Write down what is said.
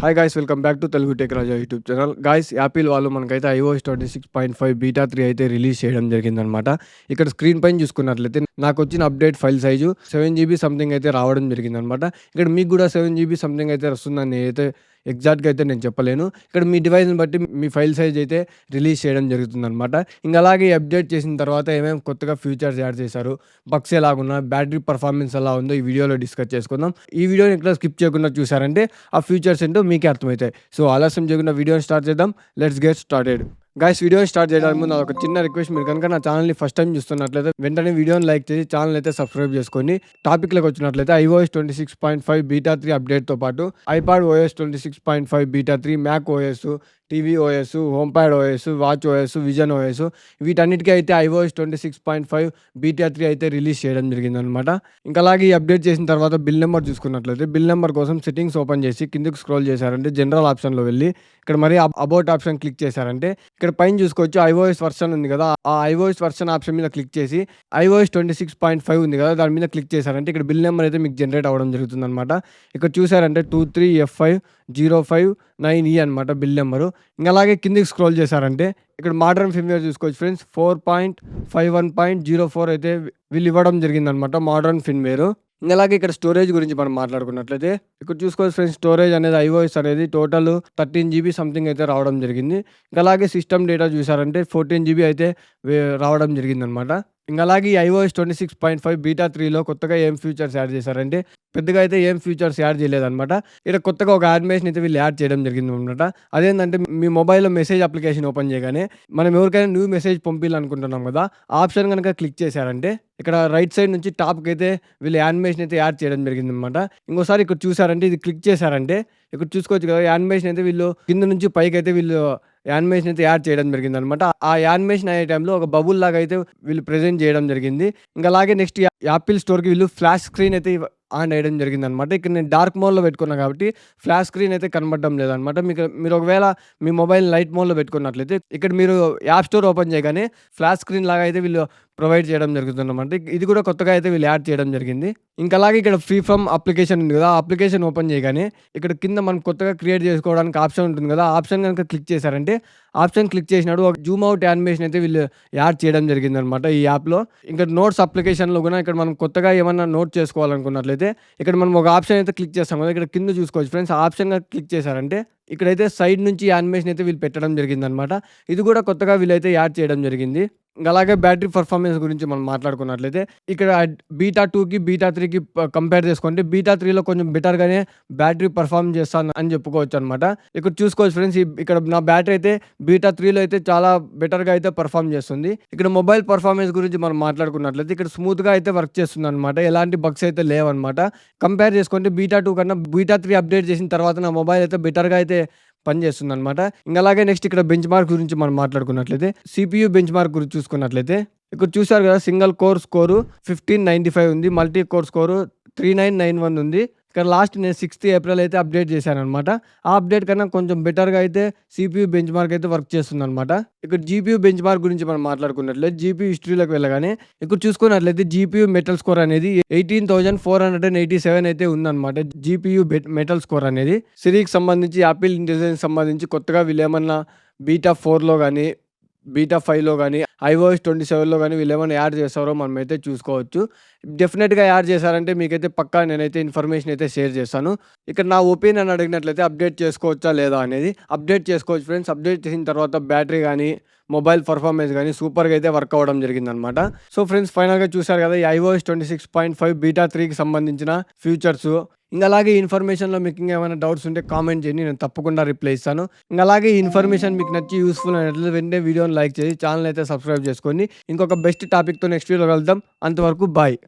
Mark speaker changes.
Speaker 1: Hi guys, welcome back to Telugu tech Raja YouTube channel. Guys, Apple వాళ్ళు మనకైతే iOS 26.5 beta 3 అయితే release చేయడం జరిగిందనమాట. ఇక్కడ స్క్రీన్ పైన చూసుకున్నట్లయితే నాకు వచ్చిన update file size 7 GB something అయితే రావడం జరిగిందనమాట. ఇక్కడ మీకు కూడా 7 GB సంథింగ్ అయితే వస్తుందని నేనైతే ఎగ్జాక్ట్గా అయితే నేను చెప్పలేను. ఇక్కడ మీ డివైస్ని బట్టి మీ ఫైల్ సైజ్ అయితే రిలీజ్ చేయడం జరుగుతుందనమాట. ఇంకా అలాగే అప్డేట్ చేసిన తర్వాత ఏమేమి కొత్తగా ఫీచర్స్ యాడ్ చేశారు, బగ్స్ ఎలాగున్నా, బ్యాటరీ పర్ఫార్మెన్స్ ఎలా ఉందో ఈ వీడియోలో డిస్కస్ చేసుకుందాం. ఈ వీడియోని ఇక్కడ స్కిప్ చేయకుండా చూసారంటే ఆ ఫీచర్స్ ఏంటో మీకే అర్థమవుతాయి. సో ఆలస్యం చేయకుండా వీడియోని స్టార్ట్ చేద్దాం. Let's get started. గైస్, వీడియోని స్టార్ట్ చేయడానికి ముందు ఒక చిన్న రిక్వెస్ట్. మీరు కనుక నా ఛానల్ని ఫస్ట్ టైం చూస్తున్నట్లయితే వెంటనే వీడియోని లైక్ చేసి ఛానల్ అయితే సబ్స్క్రైబ్ చేసుకోండి. టాపిక్లోకి వచ్చినట్లయితే iOS 26.5 బీటా 3 అప్డేట్తో పాటు iPad OS 26.5 beta 3, Mac OS, TV OS, HomePod OS, watch OS, vision OS, వీటన్నిటికీ అయితే iOS 26.5 బీటా 3 అయితే రిలీజ్ చేయడం జరిగిందనమాట. ఇంకా అలాగే ఈ అప్డేట్ చేసిన తర్వాత బిల్ నెంబర్ చూసుకున్నట్లయితే బిల్ నెంబర్ కోసం సెట్టింగ్స్ ఓపెన్ చేసి కిందకి స్క్రోల్ చేశారంటే జనరల్ ఆప్షన్లో వెళ్ళి ఇక్కడ మరి అబౌట్ ఆప్షన్ క్లిక్ చేశారంటే ఇక్కడ పైన చూసుకోవచ్చు iOS వర్షన్ ఉంది కదా, ఆ iOS వర్షన్ ఆప్షన్ మీద క్లిక్ చేసి iOS 26.5 ఉంది కదా, దాని మీద క్లిక్ చేశారంటే ఇక్కడ బిల్ నెంబర్ అయితే మీకు జనరేట్ అవ్వడం జరుగుతుంది అనమాట. ఇక్కడ చూసారంటే 23F50509E అనమాట బిల్ నెంబరు. ఇంకా అలాగే కిందికి స్క్రోల్ చేశారంటే ఇక్కడ మోడర్న్ ఫిర్మ్వేర్ చూసుకోవచ్చు ఫ్రెండ్స్. 4.51.04 అయితే వీళ్ళు ఇవ్వడం జరిగిందనమాట మోడర్న్ ఫిర్మ్వేర్. ఇంకా అలాగే ఇక్కడ స్టోరేజ్ గురించి మనం మాట్లాడుకున్నట్లయితే ఇక్కడ చూసుకోవచ్చు ఫ్రెండ్స్, స్టోరేజ్ అనేది iOS అనేది టోటల్ 13 GB సంథింగ్ అయితే రావడం జరిగింది. ఇంకా అలాగే సిస్టమ్ డేటా చూసారంటే 14 GB అయితే రావడం జరిగిందనమాట. ఇంకా అలాగే ఈ iOS 26.5 బీటా 3లో కొత్తగా ఏం ఫీచర్స్ యాడ్ చేశారంటే పెద్దగా అయితే ఏం ఫీచర్స్ యాడ్ చేయలేదన్నమాట. ఇక్కడ కొత్తగా ఒక యానిమేషన్ అయితే వీళ్ళు యాడ్ చేయడం జరిగింది అనమాట. అదేంటంటే మీ మొబైల్లో మెసేజ్ అప్లికేషన్ ఓపెన్ చేయగానే మనం ఎవరికైనా న్యూ మెసేజ్ పంపించాలనుకుంటున్నాం కదా, ఆప్షన్ కనుక క్లిక్ చేశారంటే ఇక్కడ రైట్ సైడ్ నుంచి టాప్కి అయితే వీళ్ళు యానిమేషన్ అయితే యాడ్ చేయడం జరిగింది అనమాట. ఇంకోసారి ఇక్కడ చూసారంటే ఇది క్లిక్ చేశారంటే ఇక్కడ చూసుకోవచ్చు కదా, యానిమేషన్ అయితే వీళ్ళు కింద నుంచి పైకి అయితే వీళ్ళు యానిమేషన్ అయితే యాడ్ చేయడం జరిగింది అనమాట. ఆ యానిమేషన్ అయ్యే టైంలో ఒక బబుల్ లాగా అయితే వీళ్ళు ప్రెజెంట్ చేయడం జరిగింది. ఇంకా అలాగే నెక్స్ట్ యాపిల్ స్టోర్కి వీళ్ళు ఫ్లాష్ స్క్రీన్ అయితే ఆన్ అయ్యడం జరిగింది అనమాట. ఇక్కడ నేను డార్క్ మోడ్లో పెట్టుకున్నా కాబట్టి ఫ్లాష్ స్క్రీన్ అయితే కనబడడం లేదనమాట. మీరు ఒకవేళ మీ మొబైల్ లైట్ మోడ్లో పెట్టుకున్నట్లయితే ఇక్కడ మీరు యాప్ స్టోర్ ఓపెన్ చేయగానే ఫ్లాష్ స్క్రీన్ లాగా అయితే వీళ్ళు ప్రొవైడ్ చేయడం జరుగుతుందన్నమాట. ఇది కూడా కొత్తగా అయితే వీళ్ళు యాడ్ చేయడం జరిగింది. ఇంకా అలాగే ఇక్కడ ఫ్రీ ఫ్రమ్ అప్లికేషన్ ఉంది కదా, ఆ అప్లికేషన్ ఓపెన్ చేయగానే ఇక్కడ కింద మనం కొత్తగా క్రియేట్ చేసుకోవడానికి ఆప్షన్ ఉంటుంది కదా, ఆ ఆప్షన్ కనుక క్లిక్ చేశారంటే ఆప్షన్ క్లిక్ చేసినాడు ఒక జూమ్ అవుట్ యానిమేషన్ అయితే వీళ్ళు యాడ్ చేయడం జరిగిందనమాట ఈ యాప్లో. ఇంకా నోట్స్ అప్లికేషన్లో కూడా ఇక్కడ మనం కొత్తగా ఏమన్నా నోట్ చేసుకోవాలనుకున్నట్లయితే ఇక్కడ మనం ఒక ఆప్షన్ అయితే క్లిక్ చేస్తాం కదా, ఇక్కడ కింద చూసుకోవచ్చు ఫ్రెండ్స్. ఆ ఆప్షన్ క్లిక్ చేశారంటే ఇక్కడైతే సైడ్ నుంచి యానిమేషన్ అయితే వీళ్ళు పెట్టడం జరిగిందనమాట. ఇది కూడా కొత్తగా వీళ్ళైతే యాడ్ చేయడం జరిగింది. ఇంకా అలాగే బ్యాటరీ పర్ఫార్మెన్స్ గురించి మనం మాట్లాడుకున్నట్లయితే ఇక్కడ బీటా 2కి బీటా 3కి కంపేర్ చేసుకుంటే బీటా 3లో కొంచెం బెటర్గానే బ్యాటరీ పర్ఫార్మ్ చేస్తాను అని చెప్పుకోవచ్చు అనమాట. ఇక్కడ చూసుకోవచ్చు ఫ్రెండ్స్, ఇక్కడ నా బ్యాటరీ అయితే బీటా 3లో అయితే చాలా బెటర్గా అయితే పర్ఫామ్ చేస్తుంది. ఇక్కడ మొబైల్ పర్ఫార్మెన్స్ గురించి మనం మాట్లాడుకున్నట్లయితే ఇక్కడ స్మూత్గా అయితే వర్క్ చేస్తుంది అనమాట. ఎలాంటి బగ్స్ అయితే లేవన్నమాట. కంపేర్ చేసుకుంటే బీటా 2 కన్నా బీటా 3 అప్డేట్ చేసిన తర్వాత నా మొబైల్ అయితే బెటర్గా అయితే పనిచేస్తుంది అనమాట. ఇంకా అలాగే నెక్స్ట్ ఇక్కడ బెంచ్ మార్క్ గురించి మనం మాట్లాడుకున్నట్లయితే CPU బెంచ్ మార్క్ గురించి చూసుకున్నట్లయితే ఇక్కడ చూసారు కదా, సింగిల్ కోర్ స్కోరు 1595 ఉంది, మల్టీ కోర్ స్కోరు 3991 ఉంది. ఇక్కడ లాస్ట్ నేను 6th April అయితే అప్డేట్ చేశాను అనమాట. ఆ అప్డేట్ కన్నా కొంచెం బెటర్గా అయితే CPU బెంచ్ మార్క్ అయితే వర్క్ చేస్తుంది అనమాట. ఇక్కడ GPU బెంచ్ మార్క్ గురించి మనం మాట్లాడుకున్నట్లయితే GPU హిస్టరీలోకి వెళ్ళగానే ఇక్కడ చూసుకున్నట్లయితే GPU మెటల్ స్కోర్ అనేది 18,487 అయితే ఉందన్నమాట. GPU మెటల్ స్కోర్ అనేది సిరీకి సంబంధించి యాపిల్ ఇంటెలిజెన్స్ సంబంధించి కొత్తగా వీళ్ళు ఏమన్నా బీటా 4లో కానీ బీటా 5లో కానీ iOS 27లో కానీ వీళ్ళు ఏమైనా యాడ్ చేస్తారో మనమైతే చూసుకోవచ్చు. డెఫినెట్గా యాడ్ చేశారంటే మీకైతే పక్కా నేనైతే ఇన్ఫర్మేషన్ అయితే షేర్ చేస్తాను. ఇక్కడ నా ఒపీనియన్ అడిగినట్లయితే అప్డేట్ చేసుకోవచ్చా లేదా అనేది అప్డేట్ చేసుకోవచ్చు ఫ్రెండ్స్. అప్డేట్ చేసిన తర్వాత బ్యాటరీ కానీ మొబైల్ పర్ఫార్మెన్స్ కానీ సూపర్గా అయితే వర్క్ అవ్వడం జరిగిందనమాట. సో ఫ్రెండ్స్, ఫైనల్గా చూశారు కదా ఈ iOS 26.5 బీటా 3కి సంబంధించిన ఫీచర్స్. ఇంకా అలాగే ఈ ఇన్ఫర్మేషన్లో మీకు ఇంకా ఏమైనా డౌట్స్ ఉంటే కామెంట్ చేయండి, నేను తప్పకుండా రిప్లై ఇస్తాను. ఇంకా అలాగే ఈ ఇన్ఫర్మేషన్ మీకు నచ్చి యూస్ఫుల్ అయినట్లయితే వెంటనే వీడియోని లైక్ చేసి ఛానల్ అయితే సబ్స్క్రైబ్ చేసుకోండి. ఇంకొక బెస్ట్ టాపిక్తో నెక్స్ట్ వీడియోలో కలుద్దాం. అంతవరకు బాయ్.